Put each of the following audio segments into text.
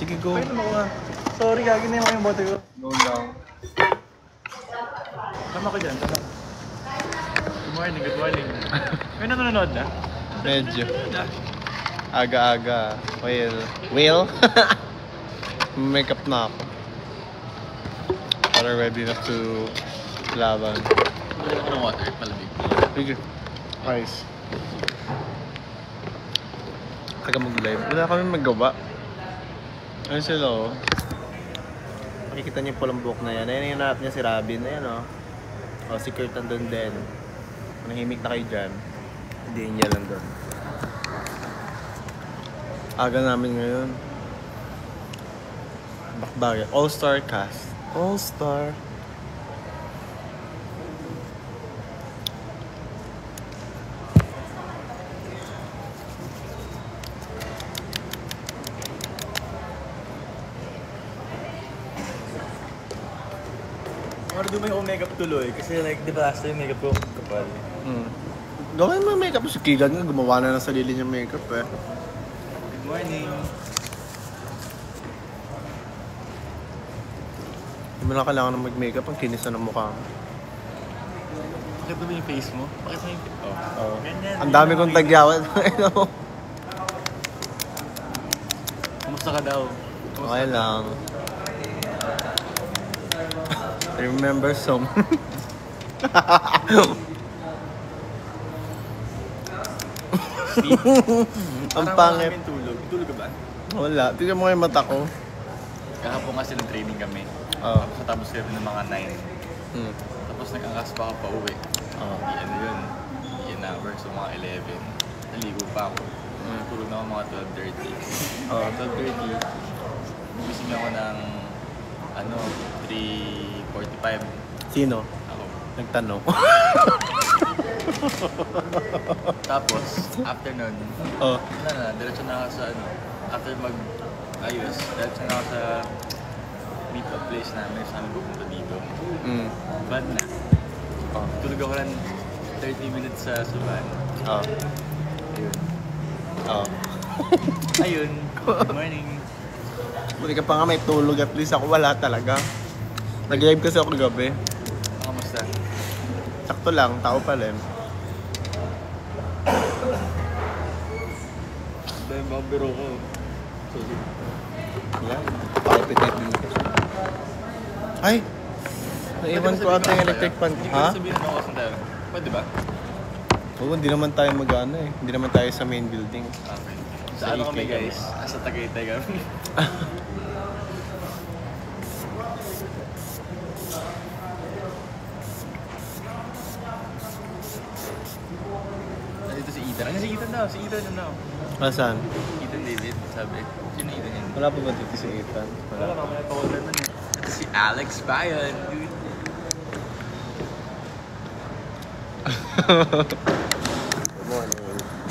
Sige, go. Ay, naman ko. Sorry, gagi na yung bote ko. Go lang. Tama ko dyan, tama. Good morning, good morning. May nanonood na? Medyo. Aga-aga. Well? Makeup na ako. Para ready na to laban. Wala ko ng water, malamig. Sige. Ice. Aga mag-live. Wala kami magawa. Ano sila oh? Makikita niyo yung pulang buhok na yan. Ayan yung hanap niya si Robin. Ayan oh. O si Kurt nandun din. Manahimik na kayo dyan. Hindi niya lang doon. Aga namin ngayon. Bakbaga. All-star cast. All-star. Ano doon may makeup tuloy? Kasi like, di ba last time makeup ko kapal. Gawin mo makeup. Si Keegan nga gumawa na ng sarili niyang makeup eh. Good morning. Hindi mo lang kailangan ng mag-makeup. Ang kinis na ng mukha mo. Bakit ba yung face mo? Bakit mo yung face? Oh. Ganyan. Ang dami kong tagyawan. Kumusta ka daw? Okay lang. I remember some. Ang pangit. Tulog. Tulog ka ba? Wala. Tignan mo yung mata ko. Kahapon kasi ng training kami. Oo. Tapos kami ng mga 9. Tapos nag-angas pa ako pa uwi. Oo. Di ano yun. Di an hour. So mga 11. Naligo pa ako. Tulog na ako mga 12:30. Oo. 12:30. Gumising ako ng 3:45. Sino? Ako. Nagtanong. Tapos, after nun, Oh. wala na, diretso na ako sa after mag-ayos, diretso na ako sa meet-up place namin, saan pupunta dito. Bad na. Oh. Tulog ako lang 30 minutes sa Suban. Oh. Ayun. Oh. Ayun. Good morning. Muli ka pa nga may tulog. At least ako wala talaga. Nag-live kasi ako gabi. Kamusta? Sakto lang. Tao pa rin. Dahil mga biro ko. Sorry. Wala. Pakipitit din ko. Ay! Naiwan ko ata yung electric fan. Hindi Ha? ko sabihin ako kasi tayo. Pwede ba? Oo, hindi naman tayo mag-ano eh. Hindi naman tayo sa main building. Okay. Sa Sa ano kami Ikea guys? Sa Tagaytay kami. Nandito si Ethan. Ano si Ethan daw? Si Ethan daw. Nasaan? Ethan David, sabi. Sino Ethan yun? Wala pa ba dito si Ethan? Wala ka, may natawagan nun eh. Ito si Alex Bayan, dude.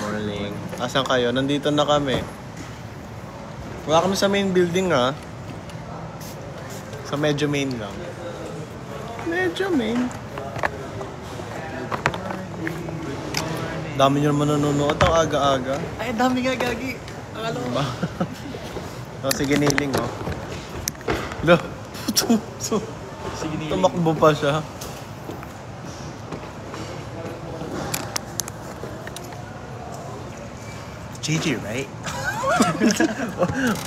Morning. Asan kayo? Nandito na kami. Wala kami sa main building ha. Sa medyo main lang. Medyo main. Dami nyo naman nanonood ang aga-aga. Ay, dami nga gagi. Akala ko ba? O, sige niling oh. Lo. Sige ni Tumakbo pa siya. JJ, right?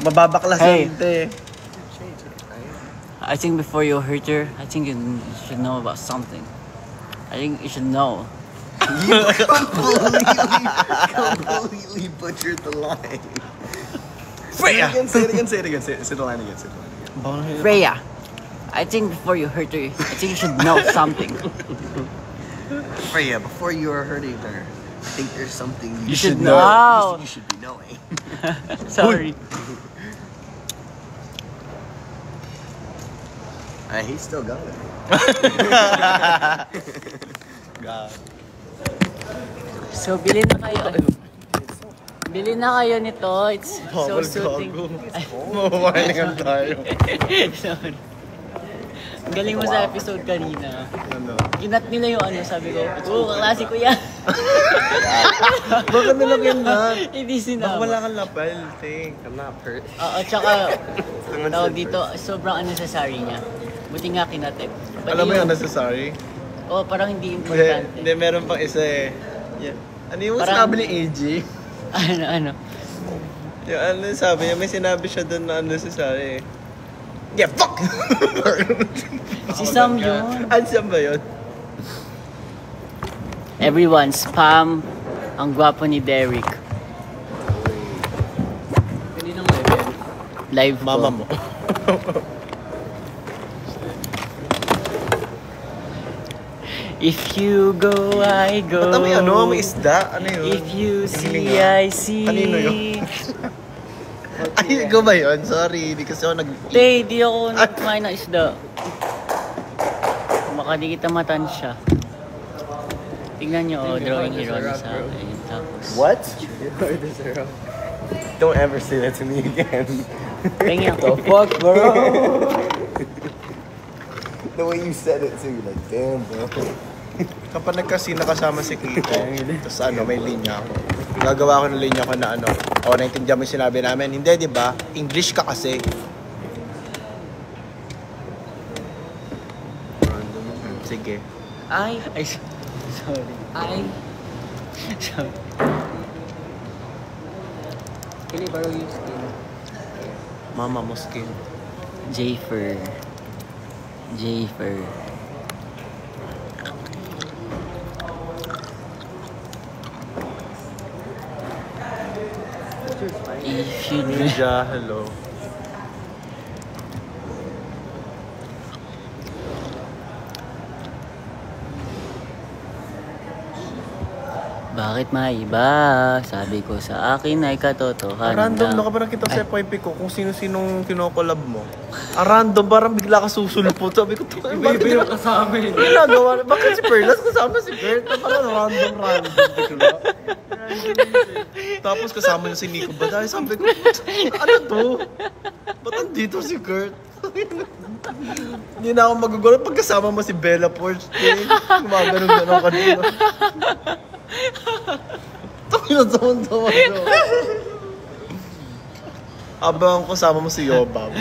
Mababaklas Hey. yun, te. I think before you hurt her, I think you should know about something. I think you should know. Completely butchered the line. Freya! Say it again, say it again, say the line again, say the line again. Freya, I think before you hurt her, I think you should know something. Freya, before you are hurting her, I think there's something You should know. you should be knowing. Sorry. He still got it. God. So, bili na kayo. Bili na kayo nito. It's so Bawal soothing. gago. Mawawalingan tayo. Sorry. Galing mo sa episode kanina. Ano? Kinat nila yung ano, sabi ko, oo, kaklase ko yan. Bakit nilagyan na? Hindi Baka sinama. wala kang lapel, think. I'm not hurt. Oo, tsaka, tawag dito, sobrang unnecessary niya. Buti nga kinat eh. Pati Alam mo yung necessary? Oo, parang hindi Hindi, importante. meron pang isa eh. Yeah. Ano yung Parang- sinabi ni AG? Ano? Yung ano sabi niya, may sinabi siya doon na unnecessary eh. Yeah, fuck! Si Sam yun. Ano Sam ba yun? Everyone, spam ang gwapo ni Derek. Kaninang level? Live ko. Mama mo. If you go, I go. Ba't may ano, may isda? Ano yun? If you see, Hininga. I see. Kanino yun? Ay, ikaw ba yun? Sorry, hindi kasi ako Tay, di ako nagkumain ng isda. Baka di kita matansya. Tingnan nyo, oh, drawing hero na sa akin. Tapos, What? Don't ever say that to me again. tingnan The ko. fuck, bro? The way you said it too, like, damn, bro. Kapag nagkasina kasama si Kiko, tapos ano, may linya ako. Gagawa ko ng linya ko na ano, naintindihan mo yung sinabi namin. Hindi, di ba? English ka kasi. Sige. Ay, sorry. Sorry. Kili, parang yung skin. Mama mo skin. Jafer. If you Ninja, hello. Bakit maiba? Sabi ko sa akin ay katotohanan Random lang. na ka ba nakita sa FYP ko kung sino-sinong kinokolab mo? Random, parang bigla ka susulpo. Sabi ko, Iba-iba yung kasama eh. ginagawa? Bakit si Perlas kasama si Bert? Parang random. Bigla. Tapos kasama niya si Nico Baday. Sabi ko, ano to? Ba't andito si Kurt? Hindi na ako magugulat pag kasama mo si Bella Porsche. Gumaganon-ganon ka dito. Tawa-tawa. Abang kasama mo si Yobab.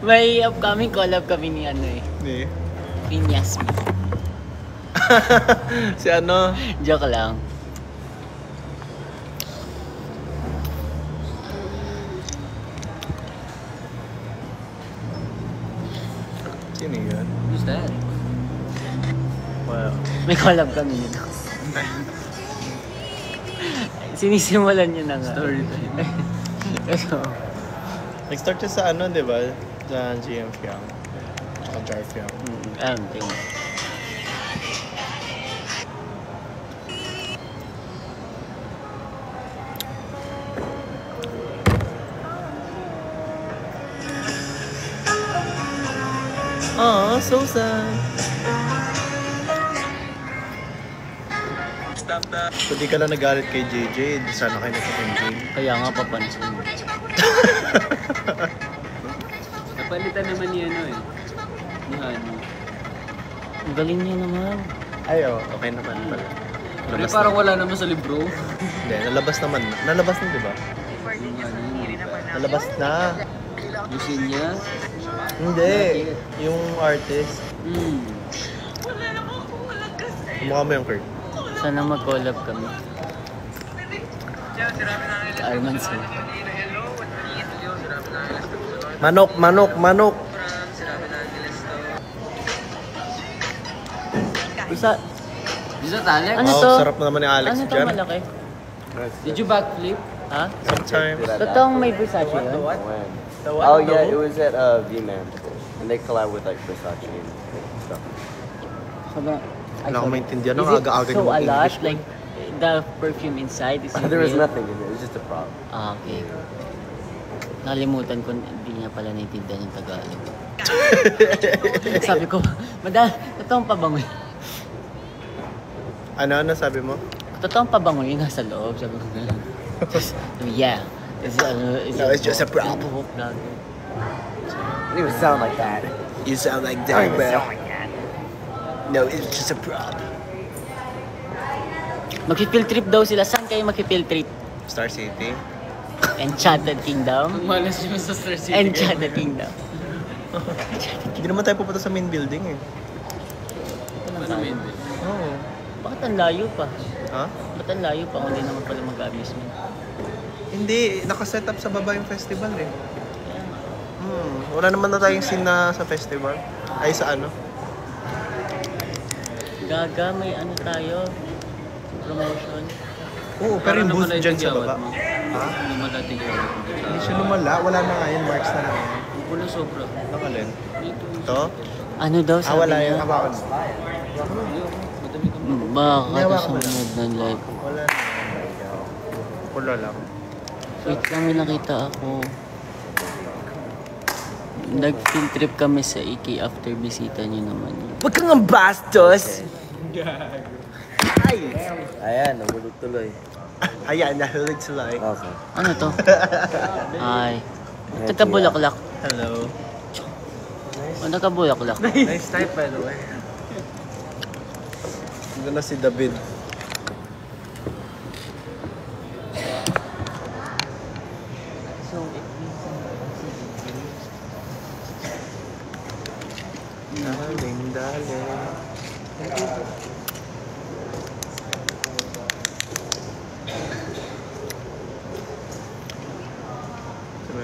May upcoming collab kami ni ano eh. Ni? Pinyas. Si ano? Joke lang. Sino yun? Who's that? Wow. May collab kami nito. Sinisimulan niyo na nga. Story time. So, Nag-start siya sa ano, di ba? Sa GM Fiang. Sa Jar Fiang. tingin. Aw, so sad. Kung di ka lang nagalit kay JJ, di sana kayo nagka-engage. Kaya nga papansin. Napalitan naman ni ano eh. Ni Hano. Ang galing niya naman. Ay, okay naman pala. Pero Labas parang na. wala naman sa libro. Hindi, nalabas naman. Nalabas na, di ba? Yung ano, Nalabas na. yung scene niya. Hindi. Yung artist. Kumukha mo yung Kurt. Sana mag-collab kami. Arman sila. Manok. Isa, Is that Alex? Ano Oh, to? sarap na naman ni Alex ano to dyan. malaki? Did you backflip? Ha? Sometimes. Totoong may Versace yun? When? The what? Oh The yeah, who? it was at V-Man, and they collab with like Versace and stuff. Sobrang... ay, Wala akong sorry. maintindihan. Ang Is it aga-aga so yung a lot? English mo. Like, the perfume inside is it There was real? nothing in it. It was just a prop. Ah, okay. Nalimutan ko, hindi niya pala naintindihan yung Tagalog. Sabi ko, totoong pabango yun. Ano sabi mo? Totoong pabango yun nasa loob. Sabi ko, yeah. It's No, it's just a prop. Lagi. It didn't even sound like that. You sound like It that, didn't even bro. sound like that. No, it's just a prop. Mag-field trip daw sila. Saan kayo mag-field trip? Star City. Enchanted Kingdom? Malas yung sa Star City. Enchanted Kingdom. Hindi naman tayo pupunta sa main building eh. Ano main? Oo. Bakit ang layo pa? Ha? Ba't ang layo pa kung hindi naman pala mag-amusement? Hindi, nakaset up sa baba yung festival eh. Kaya nga. Wala naman na tayong scene na sa festival. Ay, sa ano? Gaga, may ano tayo? Promotion. Oo, pero yung booth dyan sa baba. Ha? Hindi mo dati kayo. Hindi siya lumala. Wala na nga yun. Marks na lang yun. Wala sobra. Nakalin. Dito. Ito? Ano daw sabi Wala niya? yun. Hawakan mo. Madami ka. Baka Hinawakan mo sumunod ng live. Wala na. Wala lang. Wait lang, may nakita ako. Nag-field trip kami sa Iki after bisita niyo naman. Huwag kang ang bastos! Ay! Ayan, nahulog tuloy. Ayan, nahulog sila eh. Okay. Ano to? Ay. Nagkabulaklak. Hello. O, nagkabulaklak. Nice type by the way. Ito na si David. Daling.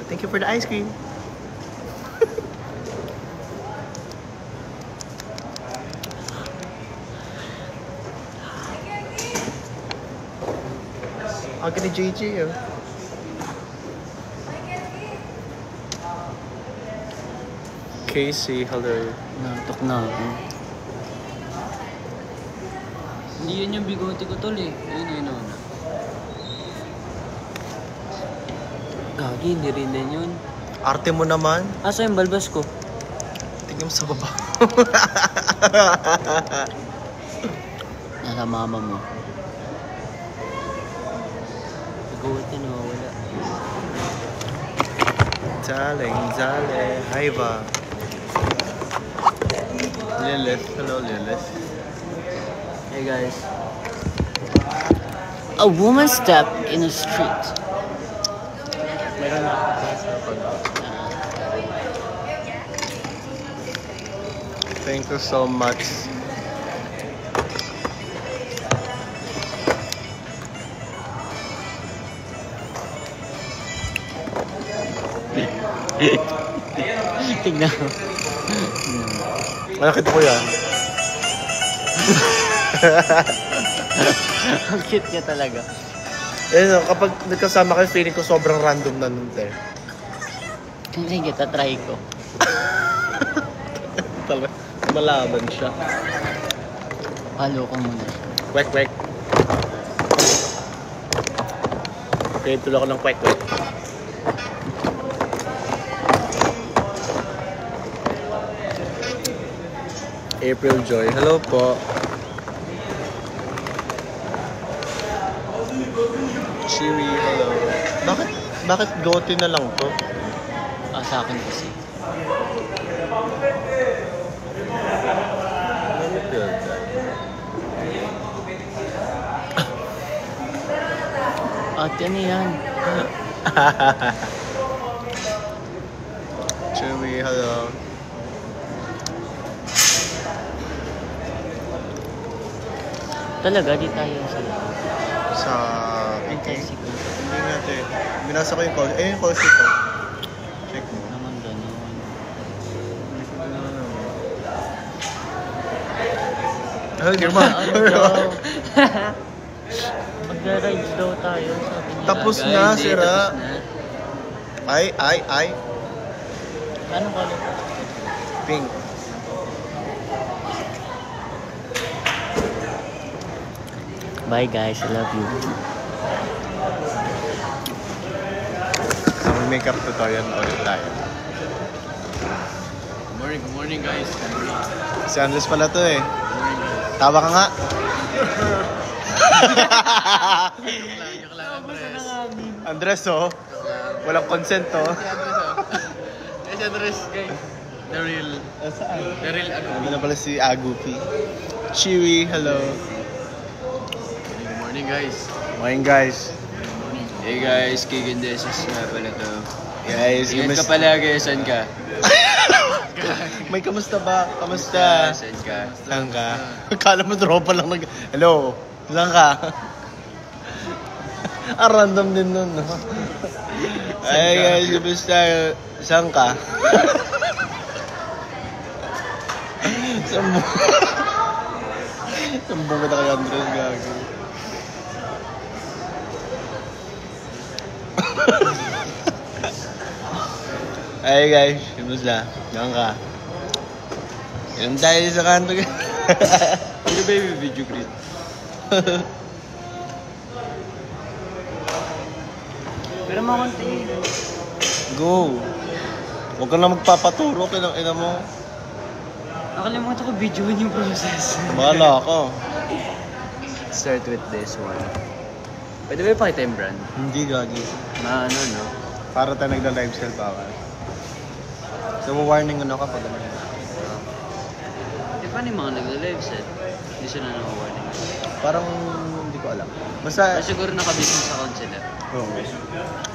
Thank you for the ice cream. Ang ganda JJ oh. Casey, hello. Natok na ako. Hindi yan yung bigote ko tol eh. Ayun. Gagi, hindi rin din yun. Arte mo naman. Asa yung balbas ko? Tingnan mo sa baba. Nasa mama mo. Bigote na wala. Zale. Hi ba. Lilith. Hello Lilith. Hey guys. A woman stepped in a street. Meron na. Thank you so much. Tignan mo. Nakita ko yan. Ang cute niya talaga. Kapag nagkasama kayo, feeling ko sobrang random na nun, te. Sige, tatry ko. Talaga, malaban siya. Halo ko muna. Kwek. Okay, tuloy ako ng kwek. April Joy, hello po. Chewy, hello. Bakit goatee na lang to? Sa akin kasi. Ate, ano yan? Chewy, hello. Talaga, di tayo Sa tricycle. Hindi nga te. Binasa ko yung call. Yung call sheet ko. Check mo. Naman gano'n. Hindi ko na naman. Ay, girma. Ano daw? Magra-rides daw tayo, sabi niya. Tapos Guys, na, hindi, sira. tapos na. Ay. Anong color? Pink. Bye guys, I love you. Sa makeup tutorial ulit tayo. Good morning guys. Si Andres pala to eh. Tawa ka nga. Andres oh. Walang consent oh. si Andres, guys. The real Agupi. Ano na pala si Agupi. Chewy, hello. Good morning, guys. Morning guys. Hey guys, Kikin Desis nga pala to. Guys, Ingat ka palagi, saan ka? May kamusta ba? Kamusta? Saan ka? Saan ka? Akala mo tropa lang nag... Hello? Saan ka? Random din nun, no? Ay guys, kamusta? Saan ka? Sambong kita kay Andres, gago. Ay guys, kamusta? Saan ka? Inom tayo sa kanto. Ano ba yung video greet? Pero makunti. Go! Huwag ka na magpapaturo, ina mo. Nakalimutan ko videoin yung process. Bahala ako. Start with this one. Pwede ba ipakita yung brand? Hindi gagi. Na ano, no? Para tayo nagla-live sell bawal. So, warning ano kapag ano. Di ba yung mga nagla-live set? Hindi sila naka-warning. Parang hindi ko alam. Basta, Pero siguro naka-business account sila. oo.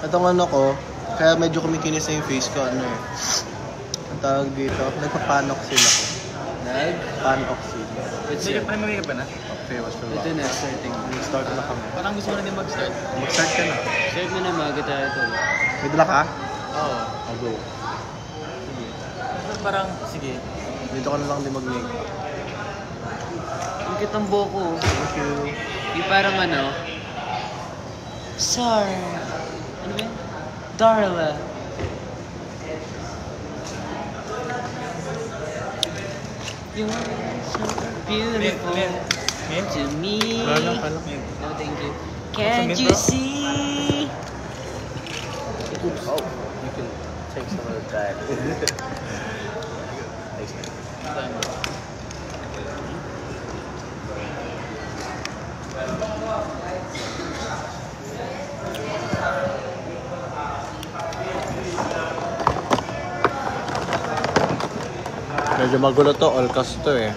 Itong ano ko, kaya medyo kumikinis na yung face ko, ano eh. Ang tawag dito, nagpapanok sila ko. Panok sila. It's May makeup ba na? Okay, was for ito na, starting. Start na kami. Parang gusto mo na din mag-start. Mag-start ka na. Start na maga tayo ito. May dala ka? Oo. I'll go. Parang, sige. Dito ka na lang din mag-make. Ang kitang buko. Thank you. Yung parang ano, sorry. Ano ba yun? Darla. You're so beautiful to me. Kala. No, thank you. Can't you see? Oh, you can take some of that. Thanks, man. Medyo magulo to, all cast to eh.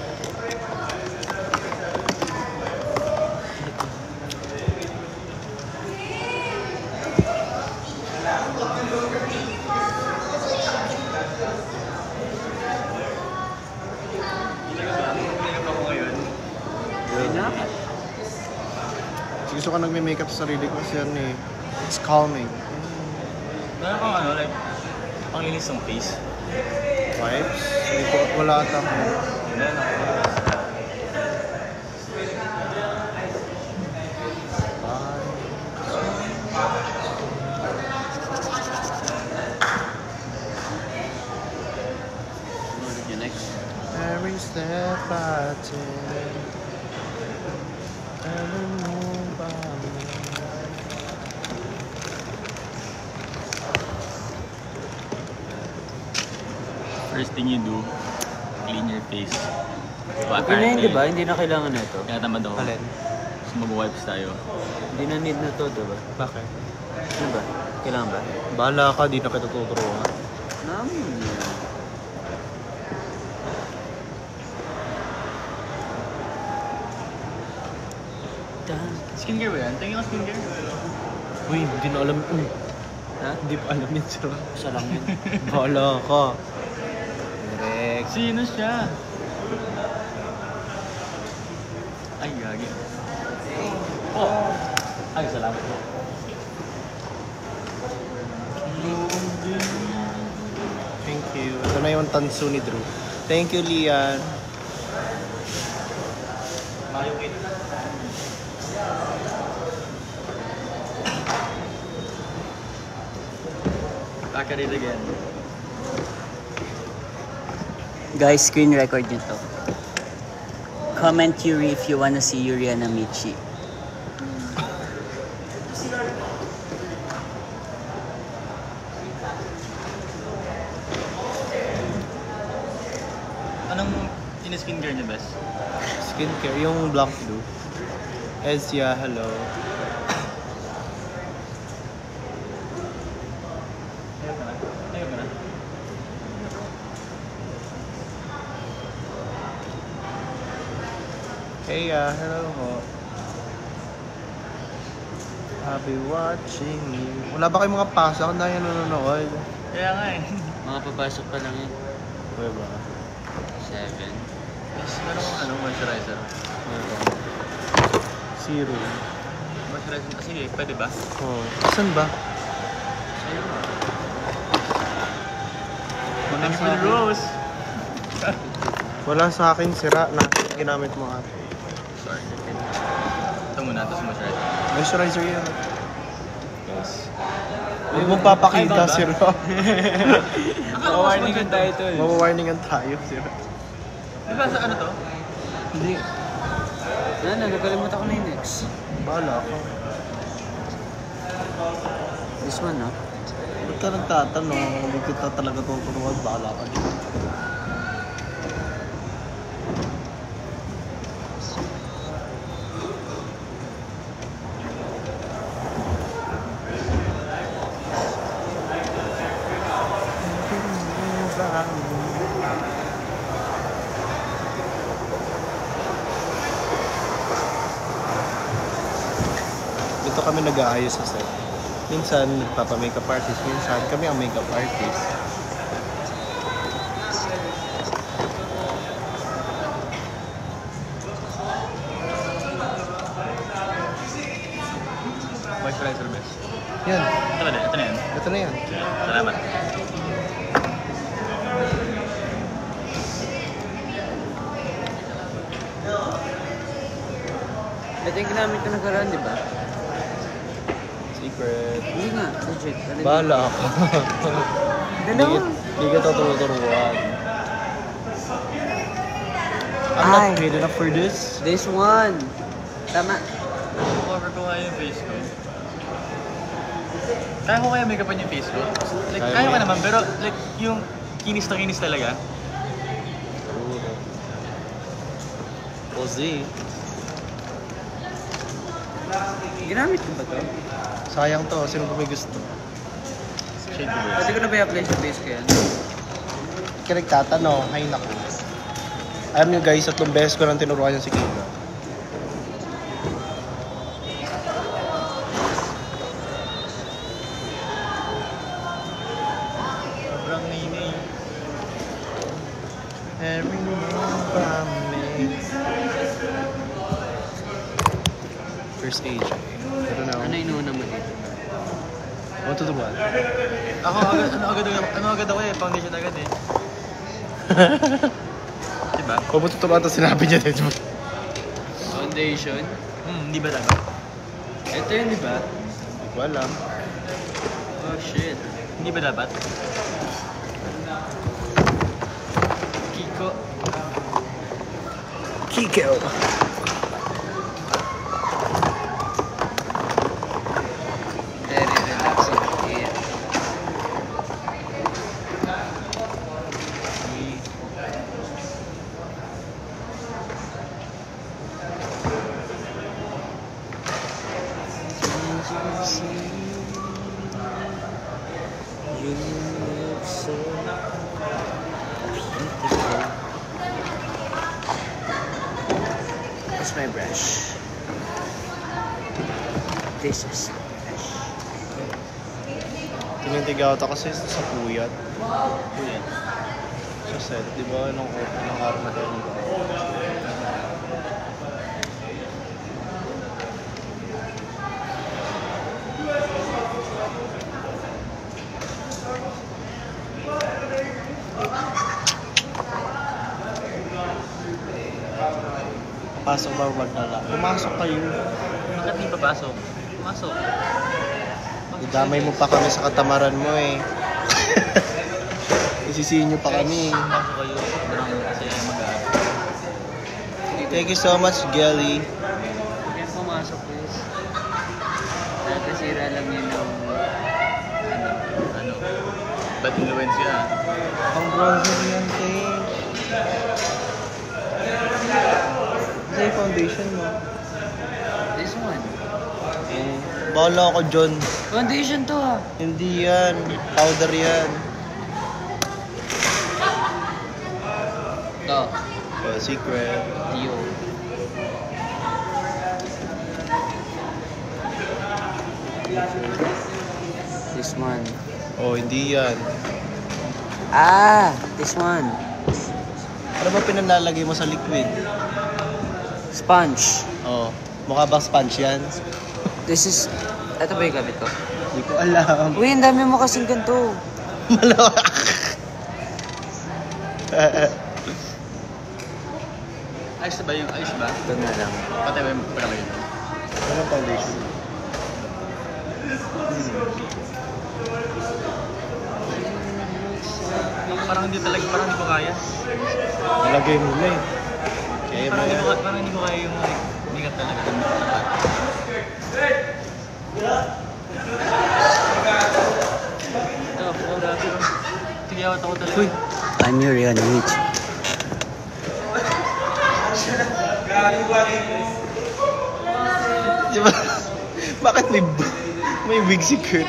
Gusto ka nagme-makeup sa sarili ko kasi ano eh. It's calming. Meron kang ano, like, panglinis ng face. Vibes? Hindi ko, wala ata ako. What you next? Every step I take, every move I make. First thing you do, clean your face. Okay na yun, di ba? Hindi na kailangan na ito. Kaya tamad ako. Alin? So mag-wipes tayo. Hindi na need na to, di ba? Bakit? Ano ba? Kailangan ba? Bahala ka, di na kita tuturuan. Namin yan. Skincare ba yan? Tingin ko skincare. Uy, hindi na alam. Ha? Hindi pa alam yun, sir. Isa lang yun. Bahala ka. Direct. Sino siya? Ay, gagi. Oh! Ay, salamat po. Thank you. Ito na yung tanso ni Drew. Thank you, Lian. Back at it again. Guys, screen record nyo to. Comment Yuri if you wanna see Yuri and Amici. Anong in-skincare niya, best? Skincare, yung Blanc Blue. Ezia, hello. Ayaw ka na? Hey, hello ho. I'll be watching you. Wala ba kayong mga pasok na yan nanonood? Kaya nga eh. Mga papasok pa lang yun. Wala ba? 7. Yes, ano, moisturizer. Zero. Moisturizer kasi eh, pwede ba? Oh. Saan ba? Manang Rose. Wala sa akin, sira na. Ginamit mo ate. Sorry. Ito muna, tapos moisturizer. Moisturizer yan. Yes. Huwag mong papakita, sira. Naka-warningan tayo ito eh. Mawawarningan tayo, sira. Di ba sa ano to? Hindi. Nagkalimutan ko na yung next. Bahala ka. This one, no? Ba't ka nagtatanong? Hindi kita talaga tuturuan. Bahala ka dito. Dito kami nag-aayos sa set. Minsan, nagpapa-makeup artist. Minsan, kami ang makeup artist. Moisturizer best. Yan. Ito ba din? Ito na yan. Ito na yan. Salamat. Ito yung ginamit ko nakaraan, di ba? Secret. Hindi nga, legit. Bahala ako. Dalawa. Hindi ka tuturuan. I'm Ay. not good enough for this. This one. Tama. Cover ko nga yung face ko. Kaya ko kaya make-upan yung face ko? Like, Kaya kaya mo ko yan. naman, pero like, yung kinis na kinis talaga. Ozzy. Ginamit ko ba to? Sayang to. Sino ba may gusto? Shade ko ba? Pwede ko na ba i-apply sa face ko yan? Hindi ka nagtatanong. Ay, naku. Alam nyo guys, 3 beses ko nang tinuruan yung si Kika. Sobrang nini. Every move I make. First age. I don't know. Ano inuuna mo dito? Ano tuturuan? Ako agad ako eh, foundation agad eh. Diba? Kung mo tuturuan ito, sinabi niya din. Foundation? Hindi ba dapat? Ito yun, di ba? Hindi ko alam. Oh, shit. Hindi ba dapat? Kiko. Kiko. Very relaxing. Yeah. You look so beautiful. What's my brush? This is my brush. Tinitigaw ako kasi sa puyat. Kuya. Sa set, di ba? Nung araw na tayo. Pasok ba magdala? Pumasok kayo. Bakit hindi papasok? Pasok. Idamay mo pa kami sa katamaran mo eh. Isisihin nyo pa kami. Pasok kayo. Sobrang kasi mag-aaral. Thank you so much, Gelly. Huwag yan pumasok, please. Nakasira lang yun ng... Ano? Bad influence yan. Ang bronzer yan, Kate. Ano yung foundation mo? This one. Bahala ako, John. Foundation to, ah. Hindi yan. Powder yan. To. Oh, secret. Dio. This one. Oh, hindi yan. Ah, this one. Ano ba pinanlalagay mo sa liquid? Sponge. Oh, mukha bang sponge yan? This is... Ito ba yung gamit ko? Hindi ko alam. Uy, ang dami mo kasing ganito. Malawak. Ayos na ba yung ayos ba? Ito na lang. Patay ba yung parang yun? Ano foundation? Parang hindi talaga, parang hindi ko kaya. Nalagay mo na eh. Kaya mo yan. Parang hindi ko kaya yung like, makeup talaga. Ito, grabe. Sige, awat ako talaga. Uy! I'm your Rihanna Mitch. Diba? Bakit may wig si Kurt?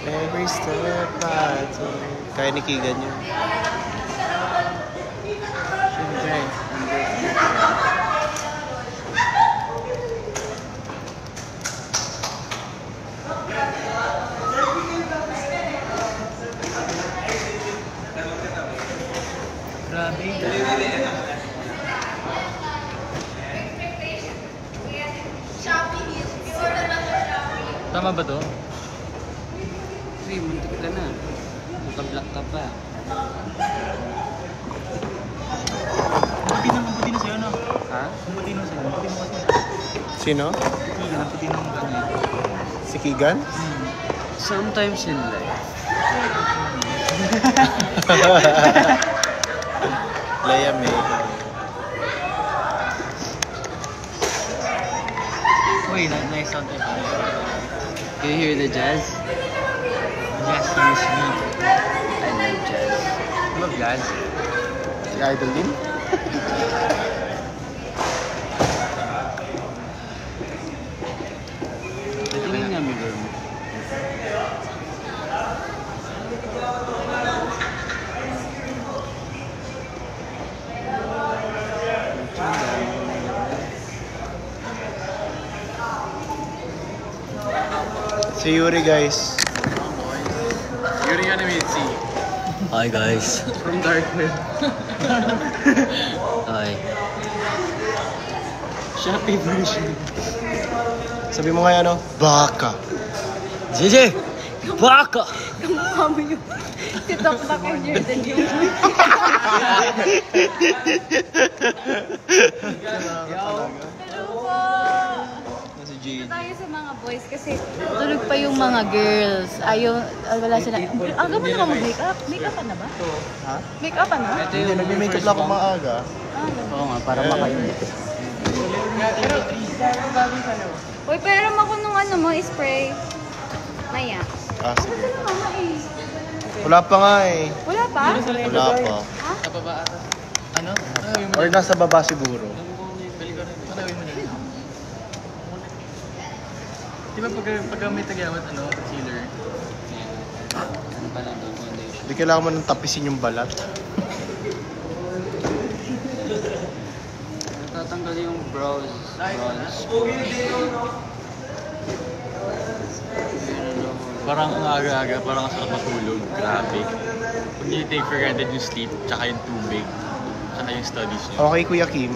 Every step I take. Kaya ni Keegan yun. Siyempre. Grabe. Tama ba to? Uy, muntik ka na. Naka-black ka pa. Puti na sa'yo, no? Ha? Puti na sa'yo. Puti mo kasi. Sino? Keegan, ang puti ng gano'n. Si Keegan? Sometimes in life. Leia May. Uy, nice sound effect. Can you hear the jazz? Jazz hears me. I love jazz. I love jazz. Si Idol din? Tingin nga mirror mo. Si Yuri, guys. Yuri Yanamitsi. Hi guys. From Darkwood. Hi. Shopee version. Sabi mo nga ano? Baka. JJ! Baka! Kamukha mo yung titok-tok and Jordan yung... Hello po! Si JJ. Tayo sa mga boys kasi tulog pa yung mga girls. Ayaw, wala sila. Aga mo na ba mag-makeup? Makeup ka na ba? Ha? Makeup ka na? Hindi, nagme-makeup lang ako maaga. Oo nga, para makainit. Uy, pero ako nung ano mo, spray. Maya. Ah, sige. Ano mama eh? Wala pa nga eh. Wala pa? Wala pa. Ha? Sa baba ata. Ano? Ano gawin mo Or dyan? nasa baba siguro. Balik ko rin. Ano gawin mo dyan? Di ba pagka may tagyawat, ano, concealer? Ano pa lang doon, foundation? Hindi kailangan mo nang tapisin yung balat. Natatanggal yung brows. Parang ang aga-aga, parang ang sarap matulog. Grabe. Kung you take for granted yung sleep, tsaka yung tubig, tsaka yung studies niyo. Okay, Kuya Kim.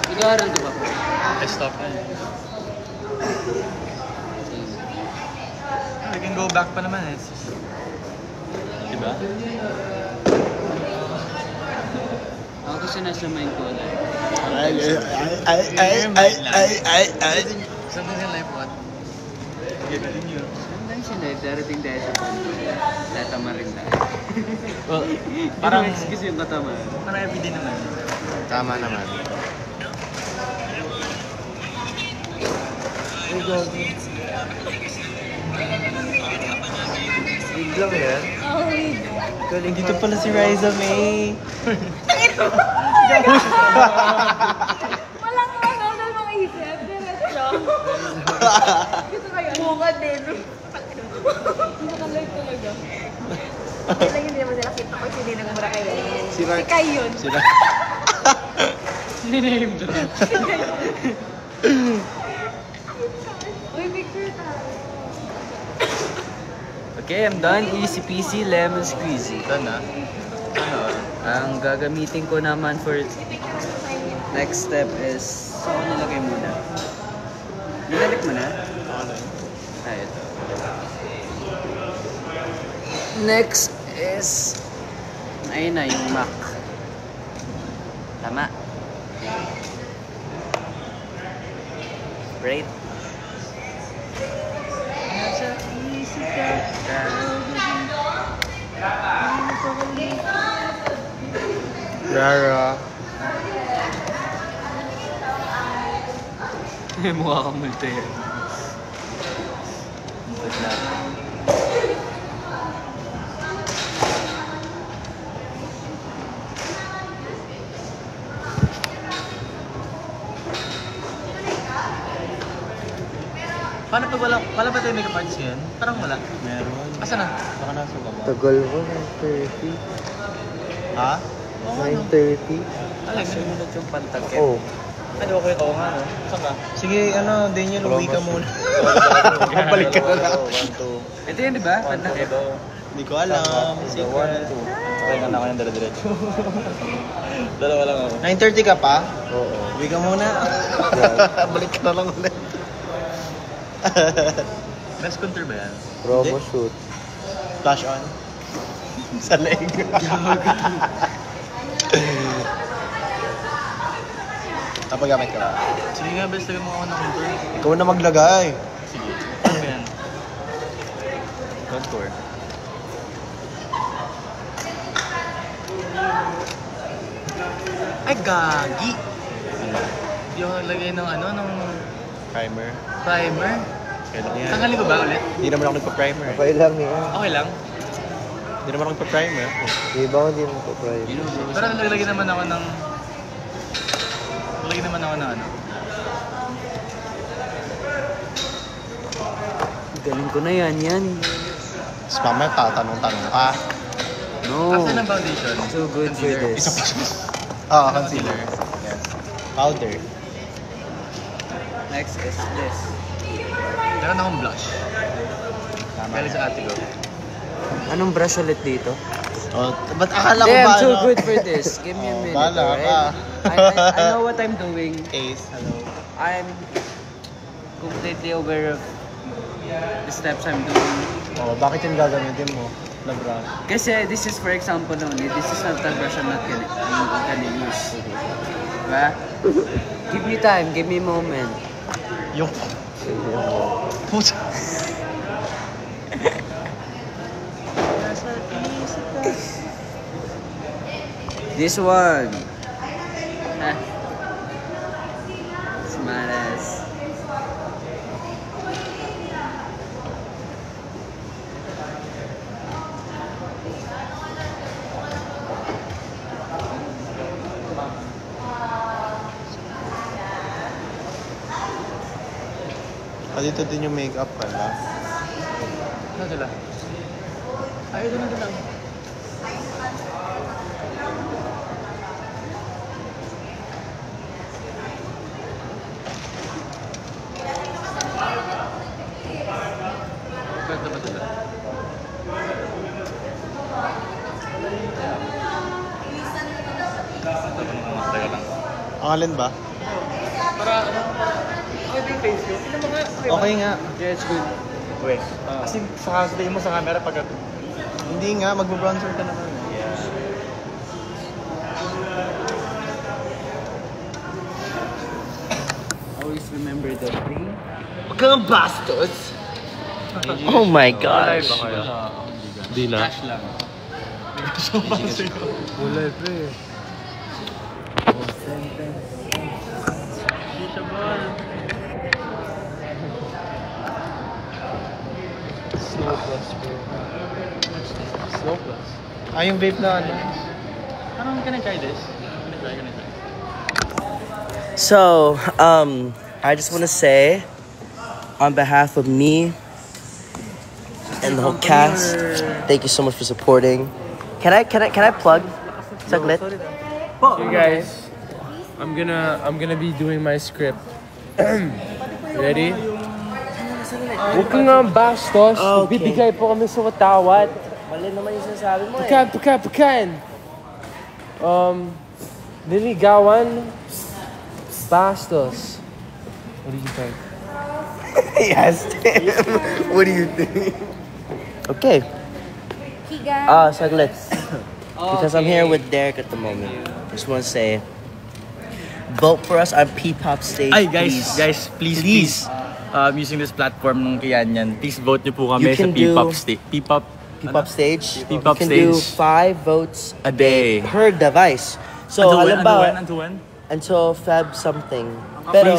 Nag-aaral ka ba po? I stop na. We can go back pa naman eh. Diba? Ako kasi nasa mind ko lang. Ay. Something in life, what? Gagaling yun. Sometimes in life, darating tayo sa punto. Tatama rin tayo. Well, parang, excuse yung katama. Parang everyday naman. tama naman. Wig lang yan. Oh, wait. Galing Dito pala si Riza May. Walang ano mga isip. Diretso. Gusto ko yun. Buka din. Gusto ka live talaga. Kaya lang hindi naman sila kita ko hindi nagmura kayo. Si Kai yun. Sila. Niname drop. Uy, picture tayo. Okay, I'm done. Easy peasy, lemon squeezy. Ito na. Ang gagamitin ko naman for next step is... Saan ko nilagay muna? Nilalik mo na? Ah, ito. Next is... Ayun na, yung mac. Tama. Right? Rara. Mukha kang multo yan. Good luck. Paano pag wala ba tayo makeup artist ngayon? Parang wala. Meron. Asa na? Baka nasa baba. Tagal mo, 9:30. Ha? 9:30. Alex, Sumunod yung pantakip. Oh. ano okay ako nga, no? Saan ka? Sige, Daniel, uwi ka muna. Balik ka na lang. Ito yun, di ba? Pantakip. Hindi ko alam. Secret. Okay na ako yung dala-diretso. Dalawa lang ako. 9:30 ka pa? Oo. Uwi ka muna. Balik ka na lang ulit. Best counter ba yan? Promo shoot. Flash on. Sa leg. Napagamit ka ba? Sige nga, best lagay mo ako ng counter. Ikaw na maglagay. Sige. Ano ba yan? Contour. Ay, gagi! Hindi ako naglagay ng Primer. primer. Kailan yan? Tanggalin ko ba ulit? Hindi naman ako nagpa-primer. Okay lang yan. Okay lang. Hindi naman ako nagpa-primer. Di ba hindi mo ko try? Pero naglagay naman ako ng... Naglagay naman ako ng ano. Galing ko na yan. Tapos mamaya tatanong-tanong ka. No. After ng foundation. Too good for concealer. this. Concealer. Yes. Powder. Next is this. Meron akong blush. Galing sa ate ko. Anong brush ulit dito? Oh, ba't akala ko Damn, ba, too good for this. Give me a minute, bahala ka. alright? I know what I'm doing. Case, hello. I'm completely aware of the steps I'm doing. Oh, bakit yung gagamitin mo? Na brush? Kasi this is for example only. This is not the brush I'm gonna use. Diba? Give me time, give me a moment. Yung... Puta. This one. Ah. Smartass. Dito din yung makeup pala. Ano sila? Ay, doon lang. Pwede ba sila? Taga lang. Ang alin ba? Para ano? Okay ba yung face ko? Tignan mo nga. Okay nga. Yeah, it's good. Wait. Kasi sasabihin mo sa camera pag Hindi nga, magbo-bronzer ka naman. Always remember the thing. Welcome, bastards! Oh my Live gosh. ako yun. Di na. Cash lang. Kulay, pre. Slow plus, bro. Slow plus. Yung vape na ano. Can I try this? Can I try? So, I just want to say, on behalf of me and the whole cast, thank you so much for supporting. Can I plug? Saglit? Hey guys, I'm gonna be doing my script. Ready? Huwag ka nga bastos. Okay. Bibigay po kami sa watawat. Mali naman yung sinasabi mo eh. Pekan. Niligawan. Bastos. What do you think? Yes. What do you think? Okay. Kigan. Saglit. Because I'm here with Derek at the moment. Just want to say, vote for us on P-Pop Stage. Ay, guys, please. Using this platform ng Kianyan, please vote niyo po kami You sa can do- P-Pop P-Pop Stage. P-Pop you can do Stage. 5 votes A day. per device. So, alam ba, Until when? until Feb something. Pero,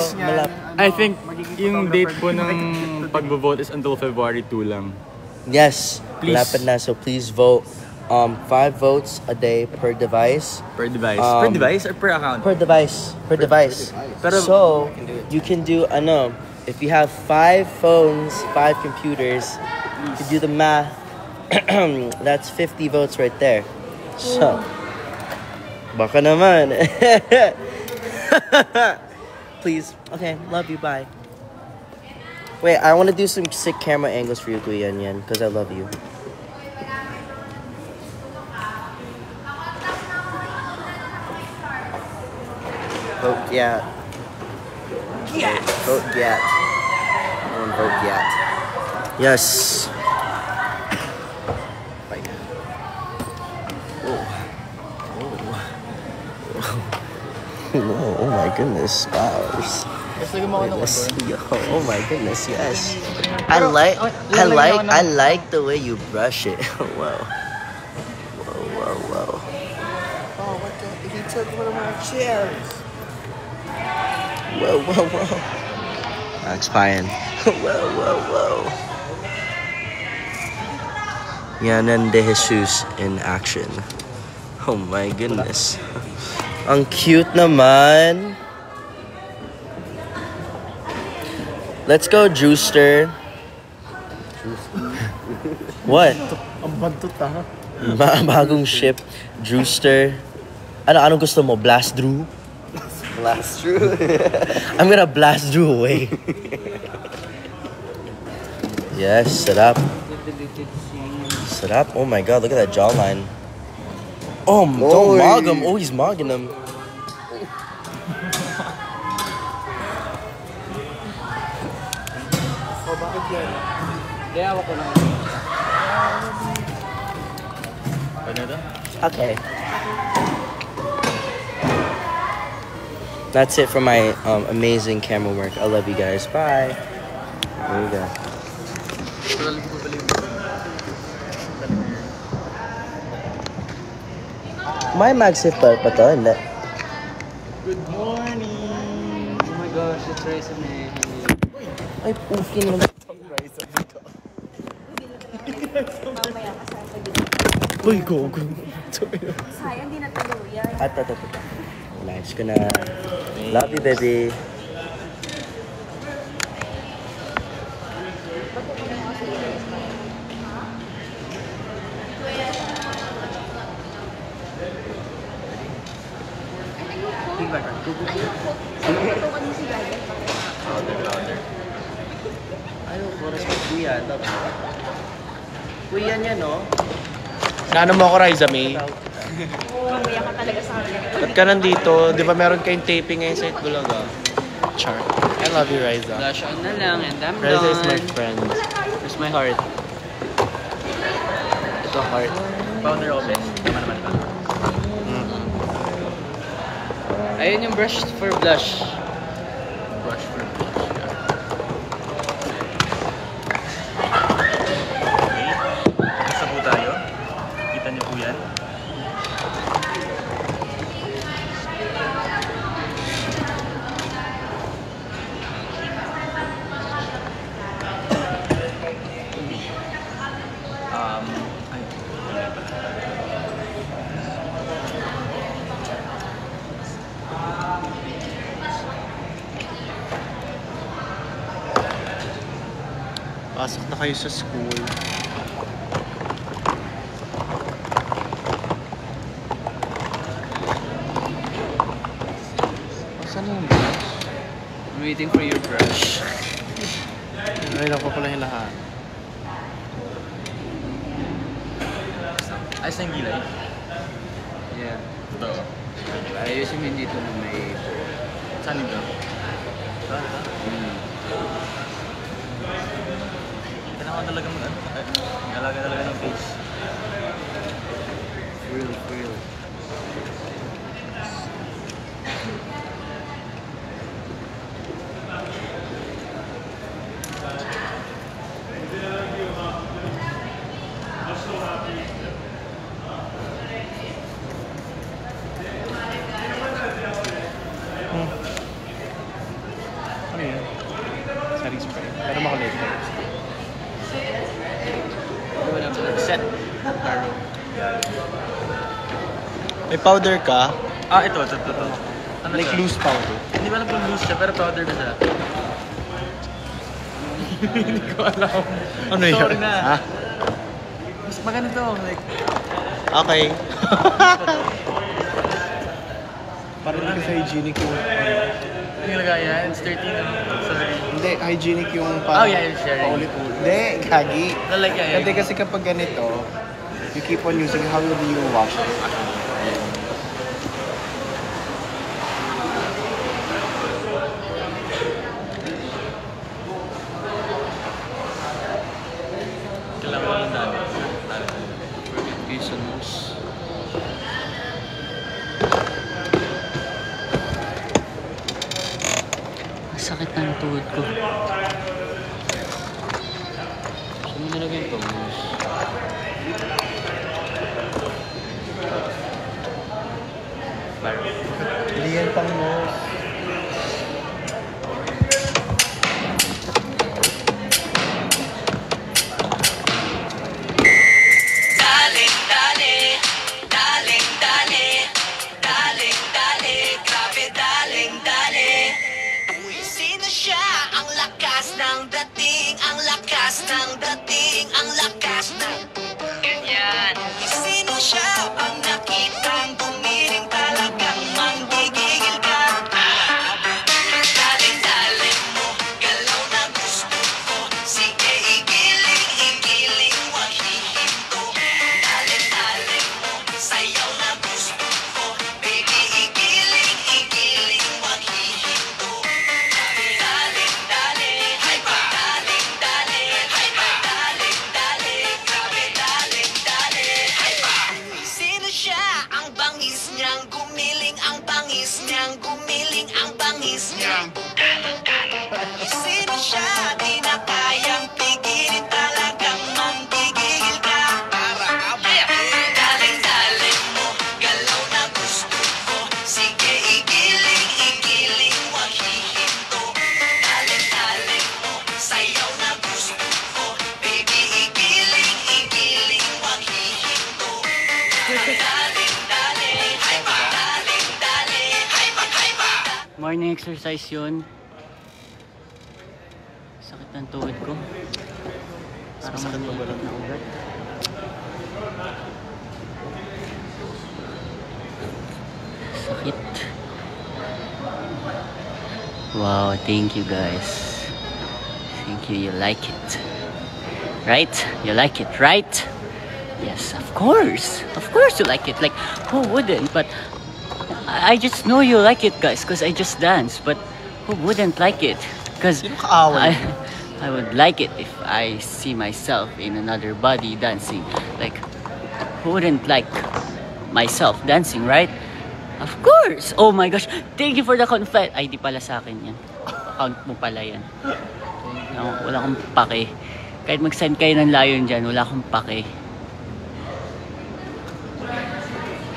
I think yung date po ng pagbo-vote is until February 2 lang. yes, Please. malapit na. So, please vote 5 votes a day per device. Per device. Per device or per account? Per device. Pero- So, you can do, if you have 5 phones, 5 computers, you can do the math. That's 50 votes right there. So, baka naman. Please. Okay, love you, bye. Wait, I want to do some sick camera angles for you, Kuya Yan, because I love you. Vote Gat. Vote Gat. I want to vote Gat. Yes. Right. Whoa, oh my goodness, stars. Goodness. Yo, oh my goodness, yes. I like the way you brush it. Whoa. Whoa. Oh, what the? He took one of my chairs. Whoa. That's fine. Whoa. Yanan de Jesus in action. Oh my goodness. Ang cute naman. Let's go, Drewster. What? Ang bantot ha. Bagong ship, Drewster. Ano gusto mo? Blast Drew? Blast Drew? I'm gonna blast Drew away. Yes, sarap. Sarap. Oh my god, look at that jawline. Oh, don't mog him. Oh, he's mogging him. Kaya ako na. Okay. That's it for my amazing camera work. I love you guys. Bye. There you go. May mag-sip pa to, hindi? Good morning! Oh my gosh, it's rice and Ay, puki naman. Mamaya ka sa pag-ibig. Uy, go. Sayang, di natuloy yan. At. Nice ko na. Love you, baby. Tutukan mo si Gaya. Ayaw, oras ko kuya. Kuya niya, no? Naano mo ako, Riza May? Mamaya ka talaga sa akin. Ba't ka nandito? Di ba meron kayong taping ngayon sa Itbulaga? Char. I love you, Riza. Flash on na lang and I'm Riza is my done. friend. Where's my heart? Ito heart. Founder office. Tama naman ba? Ayun yung brush for blush. Brush for blush. Isa po tayo. Kita niyo po po yan? Ay. Pasok na kayo sa school. Saan yung brush? I'm waiting for your brush. Ay, lang ko pala yung lahat. Ayos na yung gilay. Yeah. Totoo. Ayusin mo dito na may... Saan ito? Kailangan talaga mag-alaga talaga ng face. Frill. Ano yun? Setting spray. Pero makulit. Wala pa. Set. May powder ka? Ito. Ano Like siya? loose powder. Hindi ko alam kung loose siya, pero powder na siya. Hindi ko alam. Ano yun? Sorry na. Ha? Mas maganda to. Like, Okay. Parang hindi kasi hygienic yung... yung nilagayan. It's 13. Sorry. Hindi, hygienic yung Oh, yeah, you're sharing. paulit-ulit. Hindi, kagi. No, like, yeah. Hindi kasi kapag ganito, you keep on using, how do you wash it? Kailangan ko lang dami. Reasons. Masakit na ang tuhod ko. Saan mo nilagay yung pangos? Hindi yan pang nose. Sino siya? Ang lakas ng dating, ang lakas ng dating, ang lakas ng ganyan. Sino siya? Pag nakitang gumiling talagang manggigigil ka. Daling-daling mo, galaw na gusto ko. Sige, igiling, wag hihinto. Daling-daling mo, sayaw na gusto ko. Baby, igiling, wag hihinto. Sino siya? Ang bangis niyang gumiling, ang bangis niyang gumiling, ang bangis niyang sino siya? Di na kayang pigilin, talagang manggigigil ka. Daling-daling mo, galaw na gusto ko. Sige, igiling, wag hihinto. Daling-daling mo, sayaw na gusto ko. Baby, igiling, wag hihinto. Daling-daling, Morning exercise yun. Sakit ng tuhod ko. Parang Sakit pa ba maliit lang? na ugat. Sakit. Wow, thank you guys. Thank you, you like it. Right? You like it, right? Yes, of course. Of course you like it. Like, who wouldn't? But I just know you like it, guys, because I just danced. But who wouldn't like it? Because Sino kaaway? I would like it if I see myself in another body dancing. Like, who wouldn't like myself dancing, right? Of course! Oh my gosh! Thank you for the confetti. Ay, di pala sa akin yan. Account mo pala yan. Wala akong pake. Kahit mag-send kayo ng layon dyan, wala akong pake.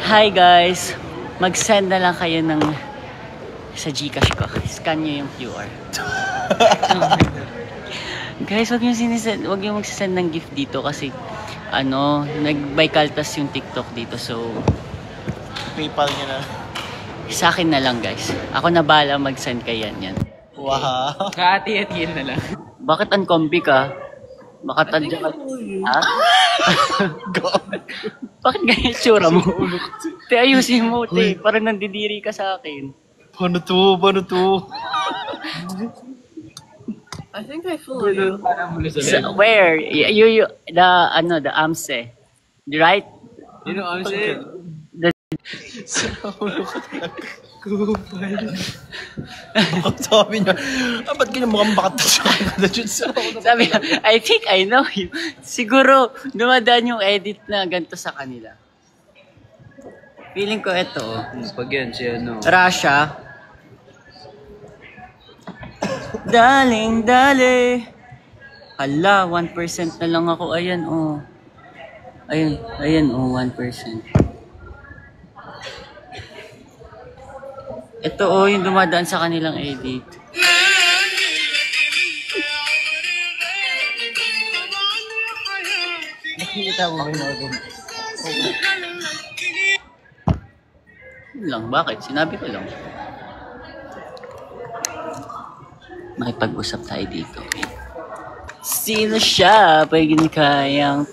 Hi guys! Mag-send na lang kayo ng sa Gcash ko. Scan nyo yung QR. Guys, wag yung magsisend ng gift dito kasi nag-buy kaltas yung TikTok dito. So, PayPal niya na. sa akin na lang guys. Ako na bahala mag-send kay yan. Wow. Kahati-hatiin na lang. Bakit uncomfy ka? Baka tadya ka. Ha? Bakit ganyan yung tsura mo? Te, ayusin mo, te. Parang nandidiri ka sa akin. Paano to? I think I follow you. So, where? The AMSE. Right? You know what I'm saying? Sabi niya, ba't ganyan mukhang bakatas Sabi niya, I think I know you. Siguro, dumadaan yung edit na ganito sa kanila. Feeling ko ito. Pag yan, siya Russia. Daling, dali. Hala, 1% na lang ako. Ayan, oh. Ayan, oh, 1%. Ito, oh, yung dumadaan sa kanilang edit. Nakikita mo ba yung lang, bakit? Sinabi ko lang. Makipag-usap tayo dito. Sino siya? Pag kayang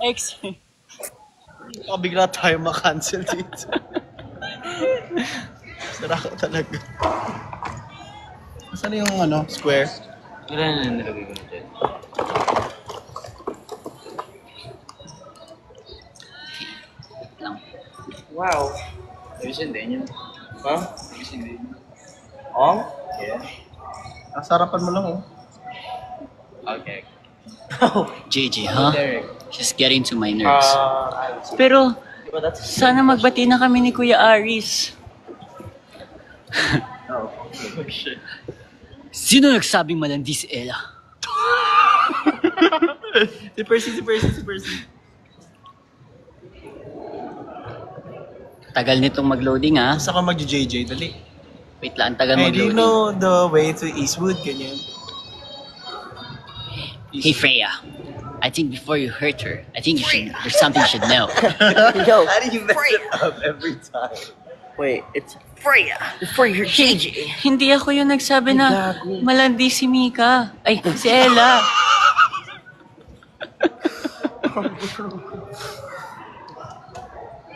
Ex. Bigla tayo makancel dito. Sara ko talaga. Saan yung square? Ilan na nilagay ko na dyan? Wow. Ayusin din yun. Huh? Ayusin din yun. Ong? Yeah. Ang sarapan mo lang, oh. Okay. JJ, huh? Derek. She's getting to my nerves. Pero, sana magbati na kami ni Kuya Aris. Oh, shit. Sino nagsabing malandi si Ella? Si Percy. Tagal nitong mag-loading, ha? Basta ka mag-JJ, dali. Wait lang, tagal Hey, do you mag-loading. know the way to Eastwood? Ganyan. Hey Freya, I think before you hurt her, there's something you should know. Yo, How do you mess it up every time? wait, it's Freya, before you hurt JJ. Hindi ako yung nagsabi na malandi si Mika. Ay, si Ella.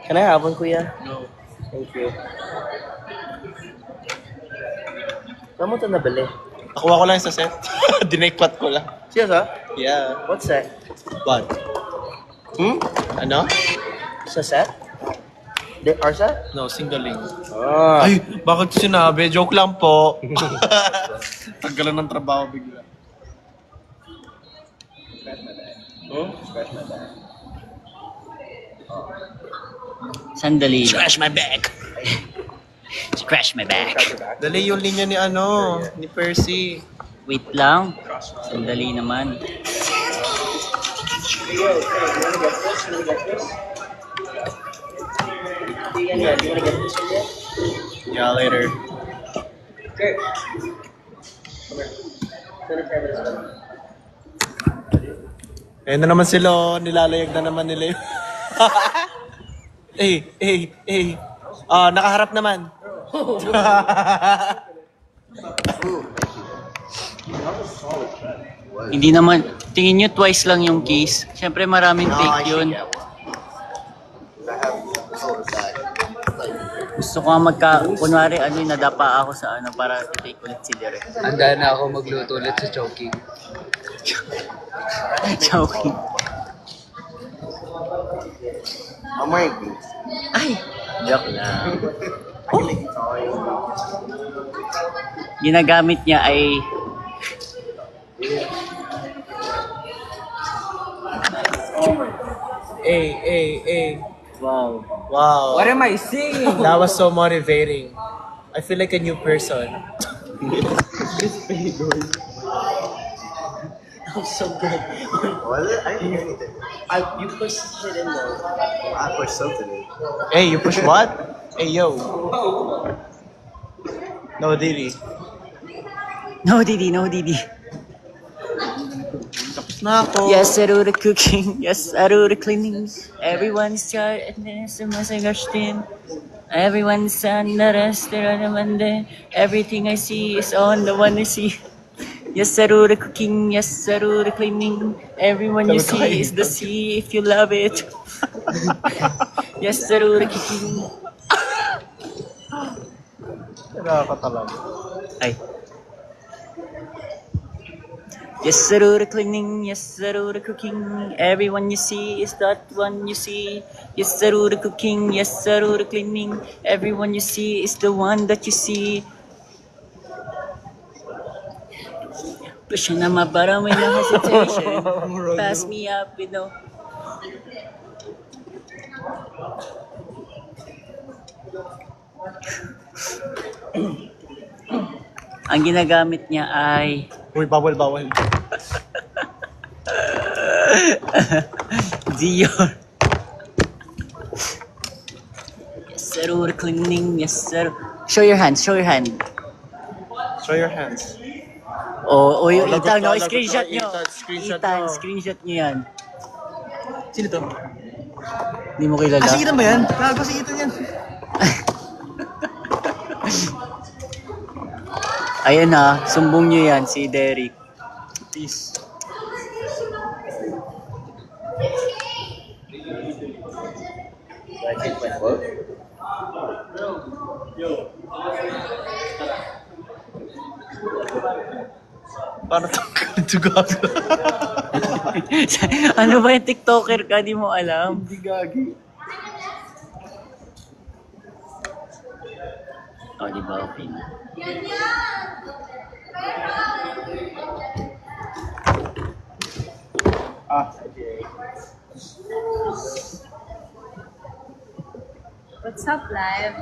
Can I have one, Kuya? No. Thank you. Saan mo ito nabili? Nakuha ko lang sa set. Dinekpat ko lang. Serious, ha? Yeah. What's that? What? Ano? Sa set? Our set? No, singling. Ah. Ay, bakit sinabi? Joke lang po. Tagalan ng trabaho bigla. Sandali. Scratch my back. Scratch my back. Dali yung linya ni Percy. Wait lang. Sandali naman. Yeah, later. Ayun na naman sila, oh. Nilalayag na naman nila yun. Nakaharap naman. Hindi naman, tingin nyo twice lang yung case. Siyempre maraming take yun. Gusto ko nga kunwari nadapa ako sa para take ulit si Derek. Handa na ako magluto ulit sa choking. Joking. I'm wearing boots. Ay! Joke lang. Ginagamit niya ay Wow. Wow. What am I saying? That was so motivating. I feel like a new person. I'm so good. Was it? I didn't hear anything. You pushed it in though. I pushed something in. Hey, you push what? Hey, yo. No, Diddy. No, Didi, no, Didi. Tapos na ako. Yes, I do the cooking. Yes, I do the cleaning. Everyone's tired and then din. Everyone's on the restaurant naman din. Everything I see is on the one I see. Yes, I do the cooking. Yes, I do the cleaning. Everyone you see is the sea if you love it. Yes, I do the cooking. Nakakatalag. Ay. Yes, I do the cleaning. Yes, I do the cooking. Everyone you see is that one you see. Yes, I do the cooking. Yes, I do the cleaning. Everyone you see is the one that you see. Push na parang may no hesitation. Pass me up with no. Ang ginagamit niya ay Uy, bawal. Dior. Yes, sir, we're cleaning. Yes, sir. Show your hand. Show your hands. Yung lagot Ethan, ka, screenshot nyo. Ethan, screenshot Ethan, nyo. screenshot nyo yan. Sino to? Hindi mo kilala. Si Ethan ba yan? Gago si Ethan yan. Ayan na, sumbong nyo yan, si Derek. Peace. Para to gago. Ano ba yung TikToker ka? Di mo alam. Hindi gagi. Di ba okay na? What's up, live?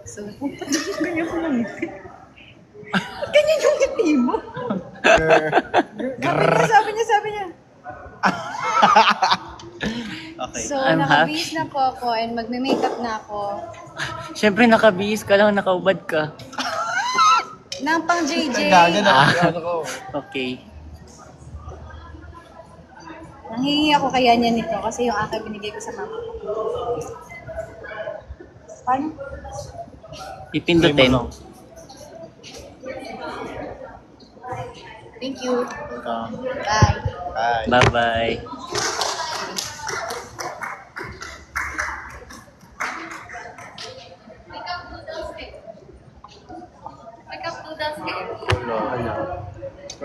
So, ganyan ko lang ngiti. Ganyan yung ngiti mo. Sabi niya. Okay. So, I'm nakabihis na po ako and magme-makeup na ako. Siyempre nakabihis ka lang, nakaubad ka. Nang pang JJ. Gaga na. Ano ko? Okay. Nanghingi ako kaya niya nito kasi yung akin binigay ko sa mama ko. Paano? Pipindutin. Thank you. Welcome. Bye. Bye. Bye-bye.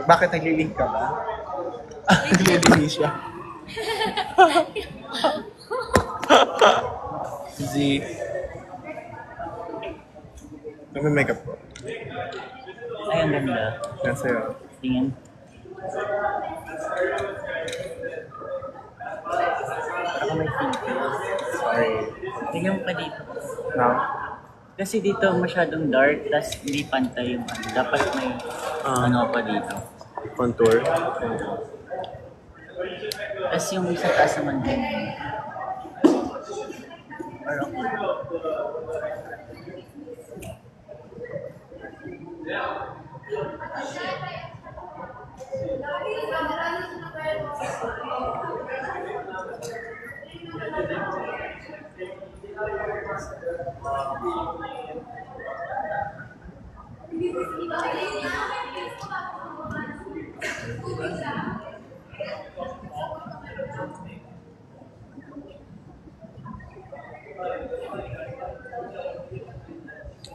Bakit naglilink ka ba? Naglilink siya. Z. May makeup ko. Ay, ang ganda. Yan sa'yo. Tingin. Baka may filter. Sorry. Tingnan mo pa dito. Now? Kasi dito masyadong dark, tas hindi pantay yung ano. Dapat may ano pa dito. Contour. Tas yung sa taas naman din.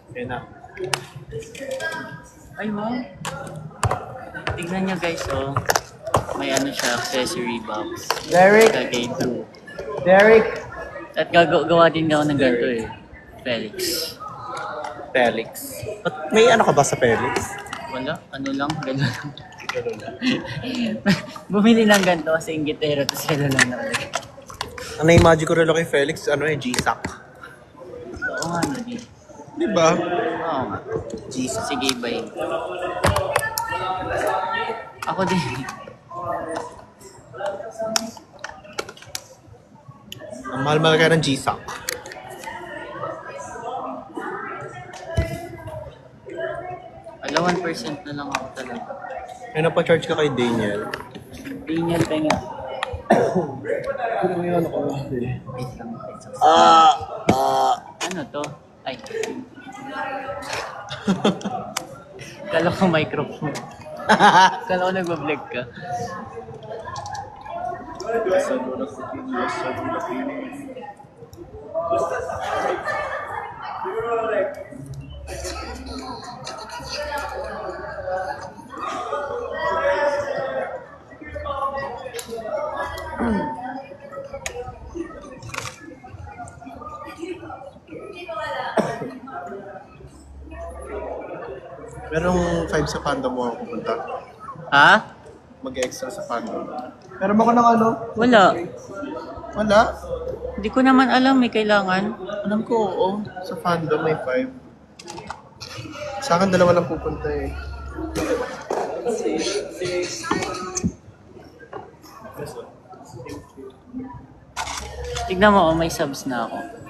Okay na. Ay, wow. Tignan nyo guys, oh. May ano siya, accessory box. Derek! Kagay blue. Derek! At gagawa din ako ng ganito eh. Felix. Felix. At may ano ka ba sa Felix? Wala, ano lang, gano'n lang. Bumili ng ganito kasi inggitero, tapos gano'n lang naman. Ang na-imagine ko rin kay Felix, ano eh, G-Sack. Oo nga, nadi. Di ba? Oo nga. Sige, bye. Ako din. Ang mahal-mahal ka ng G-Sock. Ala, 1% na lang ako talaga. Ay, napa-charge ka kay Daniel. Daniel, penga. Wait lang. Ano to? Ay. Kala ko microphone. Kala ko nagbablog ka. Merong 5 sa fandom mo ako pupunta. Ha? Mag-extra sa fandom. Meron ba ko ng ano? Wala. Wala. Hindi ko naman alam may kailangan. Alam ko, oo. Sa fandom may 5. Sa akin, 2 lang pupunta eh. Tignan mo, may subs na ako.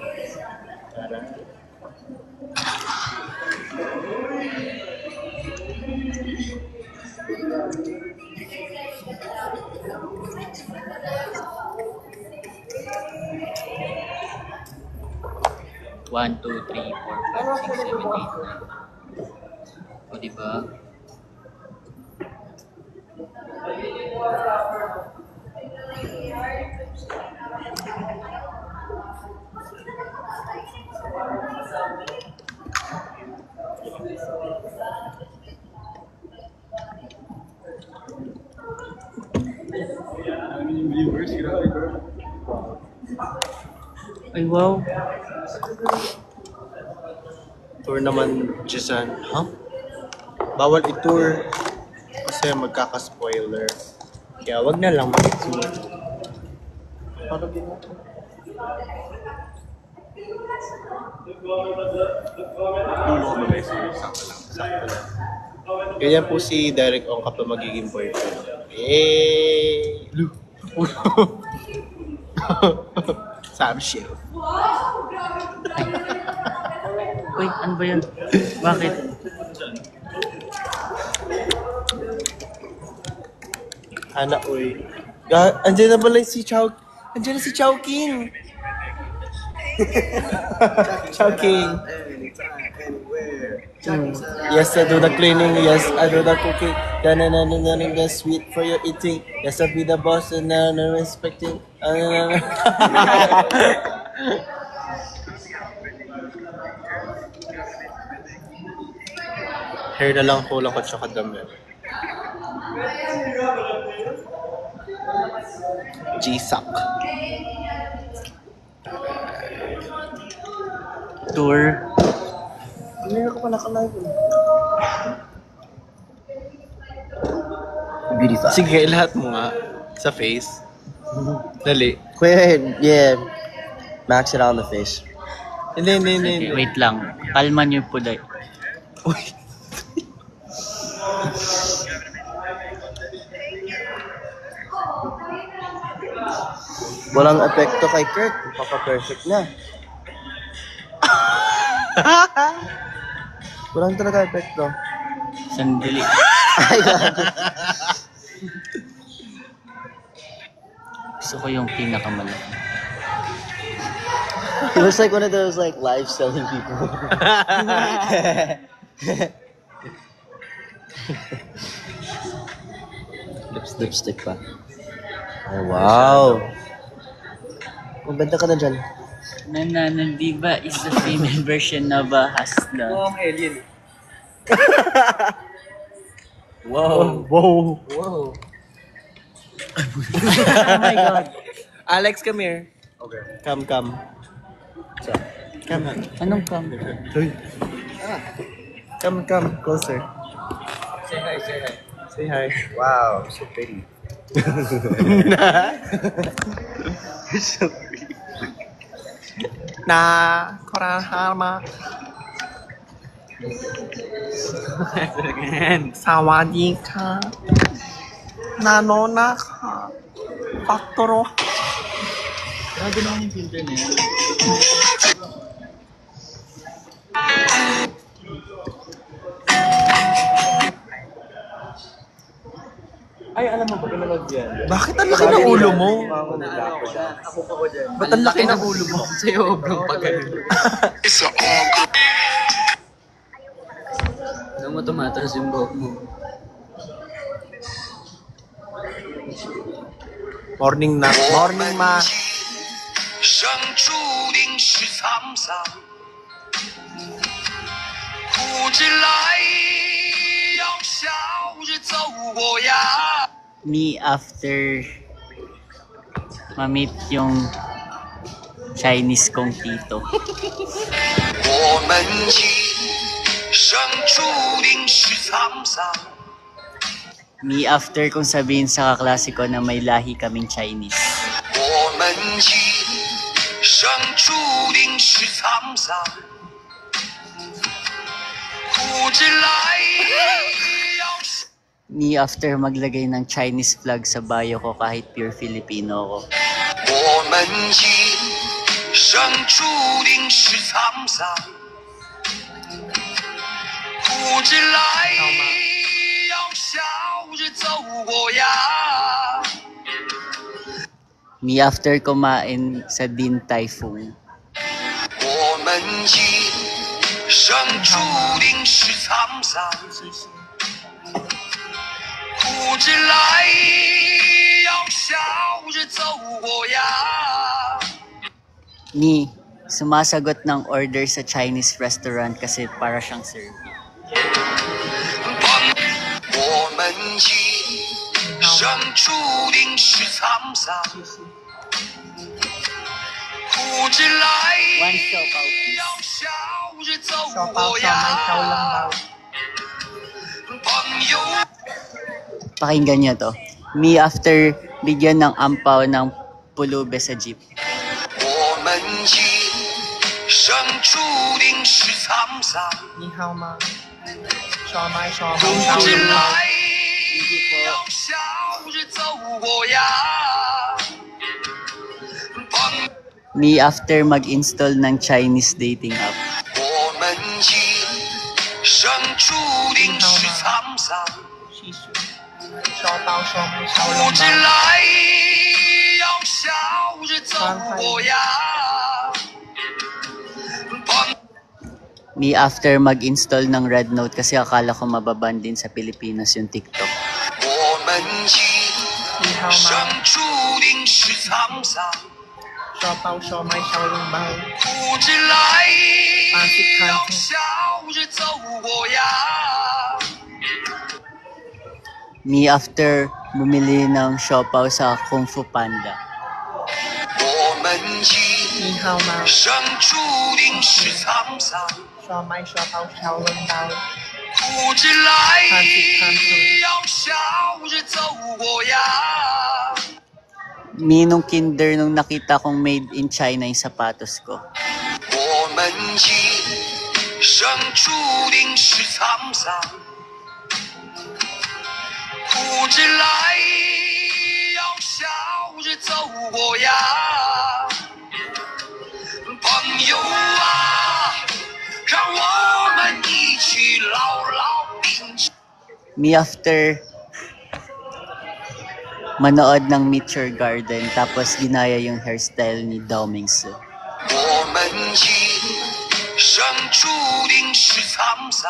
One, two, three, four, five, six, seven, eight, nine. O, diba? Ay, wow. Tour naman, Jisan. Huh? Bawal i-tour kasi magkaka-spoiler. Kaya wag na lang mag-tour. Paano ginagawa? Ganyan po si Derek Ong kapag magiging boyfriend. Eh! Sabi siya. Uy, ano ba yun? Bakit? Ana, uy. Andiyan na pala si Chow. Andiyan na si Chow King. Chow King. Yes, I do the cleaning. Yes, I do the cooking. The sweet for your eating. Yes, I'll be the boss and respecting. Hair na lang kulang ko tsaka damit. G-Sock. Tour. Hindi ako pa naka-live. Beautiful. Sige, lahat mo nga. Sa face. Dali. Wait, yeah. Max it on the face. Hindi. Okay, wait lang. Kalma niyo po dahil. Uy. Walang epekto kay Kurt. Papa-perfect na. Walang talaga epekto. Sandali. Ay, gago. Gusto ko yung pinakamalaki. He looks like one of those like live selling people. Lipstick pa. Oh, wow. Magbenta ka na dyan. Nananandiba is the female version of a Hasna. Oh, alien. Wow. Oh my God. Alex, come here. Okay. Come. Come. Anong cam? Come. Closer. Say hi. Say hi. Wow, so pretty. Na, korahama. Sawadika. Nanonaka. Paktoro. Grabe naman yung filter na yan. Ay, alam mo ba pinanood yan? Bakit ang laki ng ulo mo? Ako pa ko dyan. Ba't ang laki ng ulo mo? Sa'yo, obrang pagano. Alam mo, tumataas yung buhok mo. Morning na. Morning, ma. 生注定是沧桑，哭着来，要笑着走过呀。 Me after ma-meet yung Chinese kong tito. 我们一生注定是沧桑。 Me after kung sabihin sa kaklase ko na may lahi kaming Chinese. 我们一生注定是沧桑，哭着来，要 Me after maglagay ng Chinese flag sa bio ko kahit pure Filipino ko. 我们一生注定是沧桑，哭着来，要笑着走过呀。 Me after kumain sa Din Tai Fung. 我们一生注定是沧桑，哭着来，要笑着走过呀。 Me, sumasagot ng order sa Chinese restaurant kasi para siyang serving. 我们一生注定是沧桑，哭着来， One siopaw, please. 要笑着走过呀。朋友。 Pakinggan niyo to. Me after bigyan ng ampaw ng pulube sa jeep. 我们一生注定是沧桑，你好吗？小麦，小麦，哭着来，po. 要笑着走过呀。朋 Me after mag-install ng Chinese dating app. 我们一生注定是沧桑，细数。小包，小麦，小哭笼包。着来，要笑着走过呀。朋 Me after mag-install ng Red Note kasi akala ko mababan din sa Pilipinas yung TikTok. 我们一生注定是沧桑，小包，小麦，小笼包。哭着来，要笑着走过呀。 Me after bumili ng siopaw sa Kung Fu Panda. 我们你好吗？一生注定是沧桑，小麦，小包，小笼包。哭着来，要笑着走过呀。 Me nung kinder nung nakita kong made in China yung sapatos ko. 我们一生注定是沧桑，哭着来，要笑着走过呀。朋友啊，让我们一起牢牢铭记。 Me after manood ng Meteor Garden tapos ginaya yung hairstyle ni Dao Mingsu. 我们一生注定是沧桑，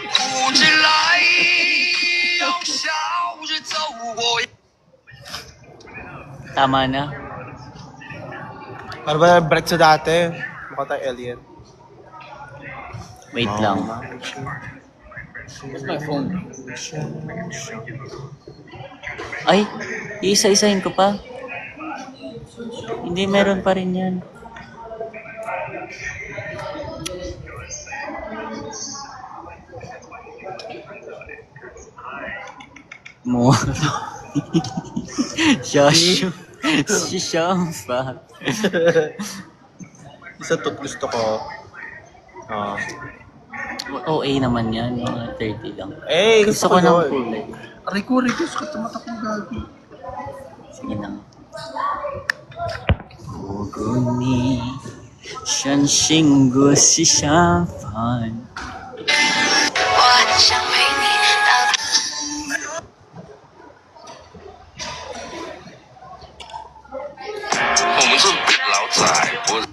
哭着来，要笑着走过。 Tama na. Para ba break sa dati? Mukha tayo alien. Wait lang. Where's my phone? Ay, iisa-isahin ko pa. Hindi, meron pa rin yan. Mo. Shoshu. Shoshu. Isa to gusto ko. Oo. OA naman yan, mga 30 lang. Eh, Gusto ko ng kulay. Aray ko, sukat na mata kong gabi. Sige na. 如果你相信过是相反。我很想陪你到。我们是老仔，不是。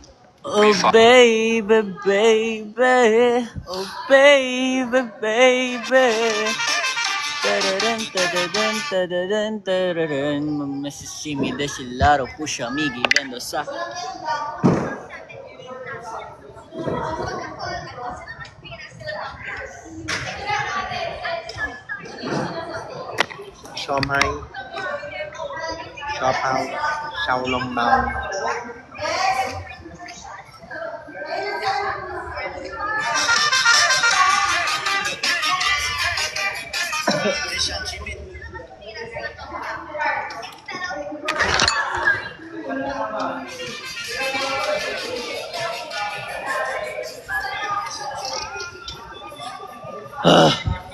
Oh baby, baby, oh baby, baby. Tadadun, tadadun, tadadun, tadadun. Masashimi deshilaro pusha migi vendo sa. Siomai. Siopaw. Xiaolongbao.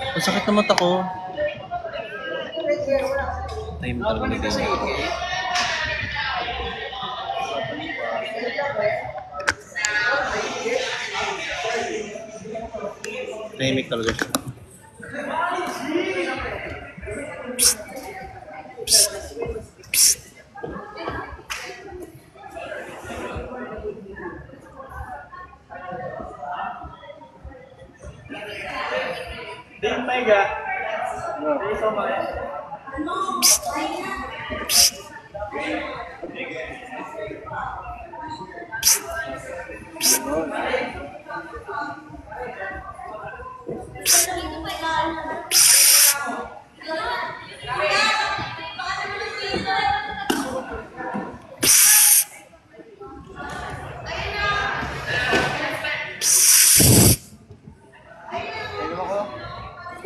Ang sakit na mata ko. Time talaga na ganyan. Tahimik talaga siya.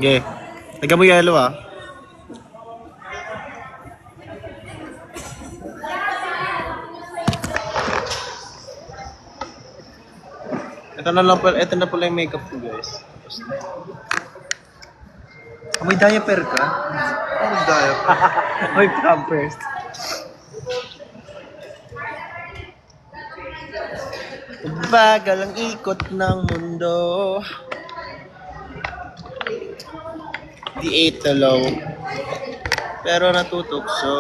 Okay. Lagyan mo yellow ah. Ito na pala yung makeup ko, guys. May diaper ka? Ano diaper? May pampers. Bagal ang ikot ng mundo. Di 8 low. Pero natutukso.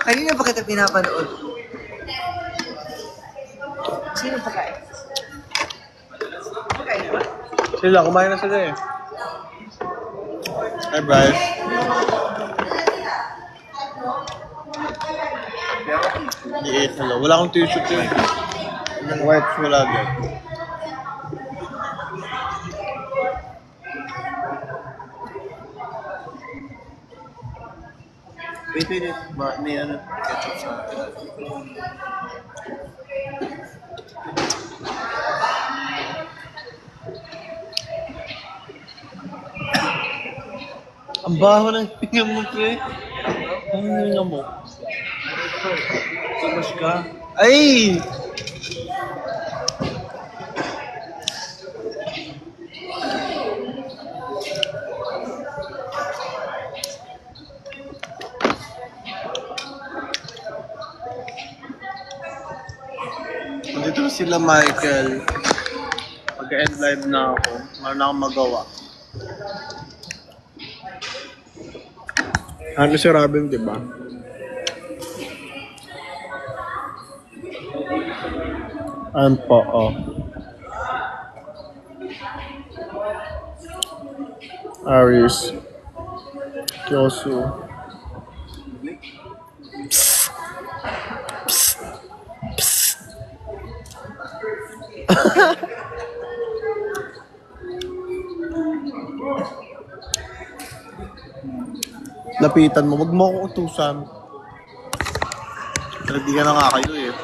Kanina ba kita pinapanood? Sino pagkain? Sila, kumain na sila eh. Hi, Bryce. Di 8 hello. Wala akong t-shirt yun. Yung whites wala dyan. Wait. May ano, ketchup sa akin. Ang baho ng hinga mo, pre. Ang hinga mo. Sabas ka? Ay! Nandito sila, Michael. Pag-end live na ako. Meron na akong magawa. Ano si Robin, di ba? Ayan po, oh. Aries. Kyosu. Lapitan mo, wag mo akong utusan. Pero di ka na nga kayo eh.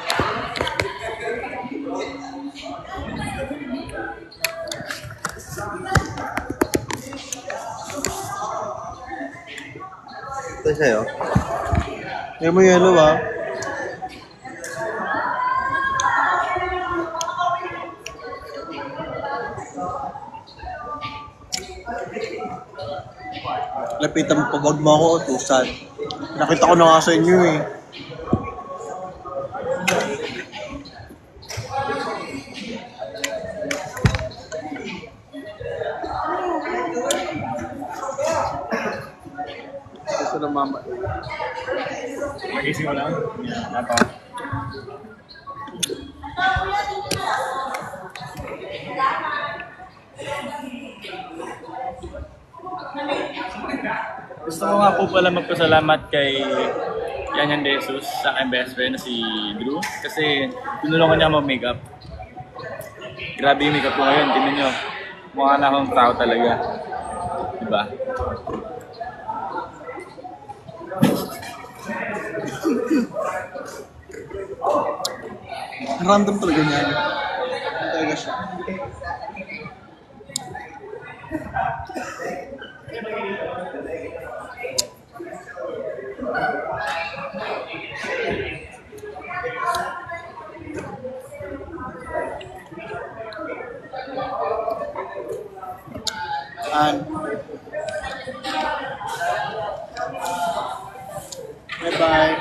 sa'yo. Ngayon mo yellow ah. Lapitan mo pag mo ako, utusan. Nakita ko na nga sa inyo eh. Gusto ng mama. Magising ko lang. Nato. Gusto ko nga po pala magpasalamat kay Yanyan De Jesus sa aking best friend na si Drew kasi tinulungan niya mag-makeup. Grabe yung makeup ko ngayon, tingnan nyo. Mukha na akong tao talaga. Diba? Random talaga niya. Talaga siya. Bye-bye.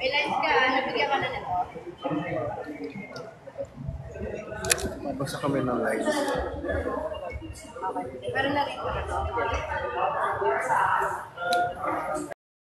May lunch ka, nabigyan ka na nito. Mabasa kami ng lights. Okay. Pero na rin ko na to.